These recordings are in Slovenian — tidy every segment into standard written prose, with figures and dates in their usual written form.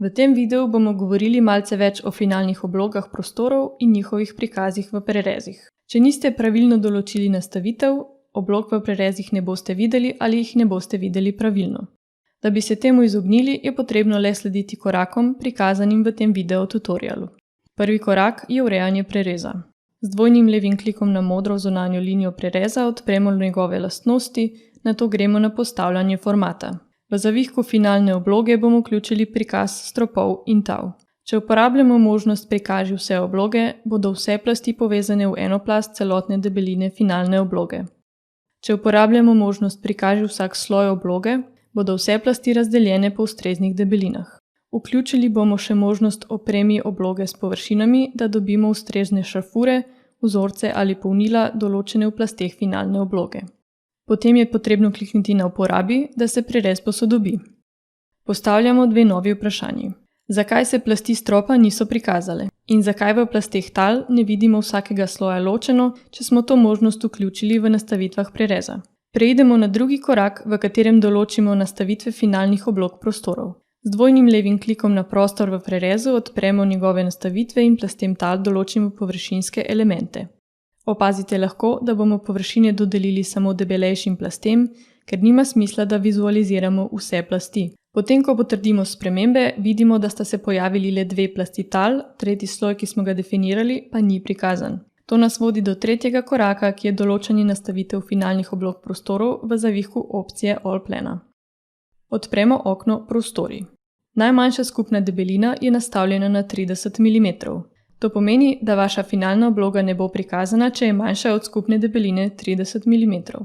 V tem videu bomo govorili malce več o finalnih oblogah prostorov in njihovih prikazih v prerezih. Če niste pravilno določili nastavitev, oblog v prerezih ne boste videli ali jih ne boste videli pravilno. Da bi se temu izognili, je potrebno le slediti korakom, prikazanim v tem video tutorialu. Prvi korak je urejanje prereza. Z dvojnim levim klikom na modro zunanjo linijo prereza odpremo njegove lastnosti, nato gremo na postavljanje formata. V zavihku finalne obloge bomo vključili prikaz stropov in tal. Če uporabljamo možnost prikaži vse obloge, bodo vse plasti povezane v eno plast celotne debeline finalne obloge. Če uporabljamo možnost prikaži vsak sloj obloge, bodo vse plasti razdeljene po ustreznih debelinah. Vključili bomo še možnost opremi obloge s površinami, da dobimo ustrezne šrafure, vzorce ali polnila določene v plasteh finalne obloge. Potem je potrebno klikniti na uporabi, da se prerez posodobi. Postavljamo dve novi vprašanji. Zakaj se plasti stropa niso prikazale? In zakaj v plasteh tal ne vidimo vsakega sloja ločeno, če smo to možnost vključili v nastavitvah prereza? Preidemo na drugi korak, v katerem določimo nastavitve finalnih oblog prostorov. Z dvojnim levim klikom na prostor v prerezu odpremo njegove nastavitve in plastem tal določimo površinske elemente. Opazite lahko, da bomo površine dodelili samo debelejšim plastem, ker nima smisla, da vizualiziramo vse plasti. Potem, ko potrdimo spremembe, vidimo, da sta se pojavili le dve plasti tal, tretji sloj, ki smo ga definirali, pa ni prikazan. To nas vodi do tretjega koraka, ki je določanje nastavitev finalnih oblog prostorov v zavihku opcije All Plana. Odpremo okno Prostori. Najmanjša skupna debelina je nastavljena na 30 mm. To pomeni, da vaša finalna obloga ne bo prikazana, če je manjša od skupne debeline 30 mm.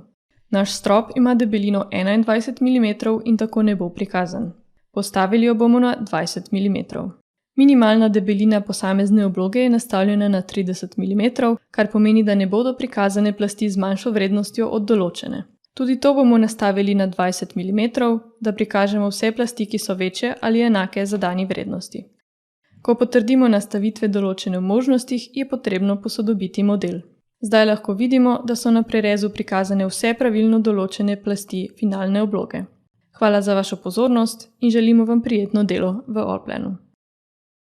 Naš strop ima debelino 21 mm in tako ne bo prikazan. Postavili jo bomo na 20 mm. Minimalna debelina posamezne obloge je nastavljena na 30 mm, kar pomeni, da ne bodo prikazane plasti z manjšo vrednostjo od določene. Tudi to bomo nastavili na 20 mm, da prikažemo vse plasti, ki so večje ali enake zadani vrednosti. Ko potrdimo nastavitve določene v možnostih, je potrebno posodobiti model. Zdaj lahko vidimo, da so na prerezu prikazane vse pravilno določene plasti finalne obloge. Hvala za vašo pozornost in želimo vam prijetno delo v Allplanu.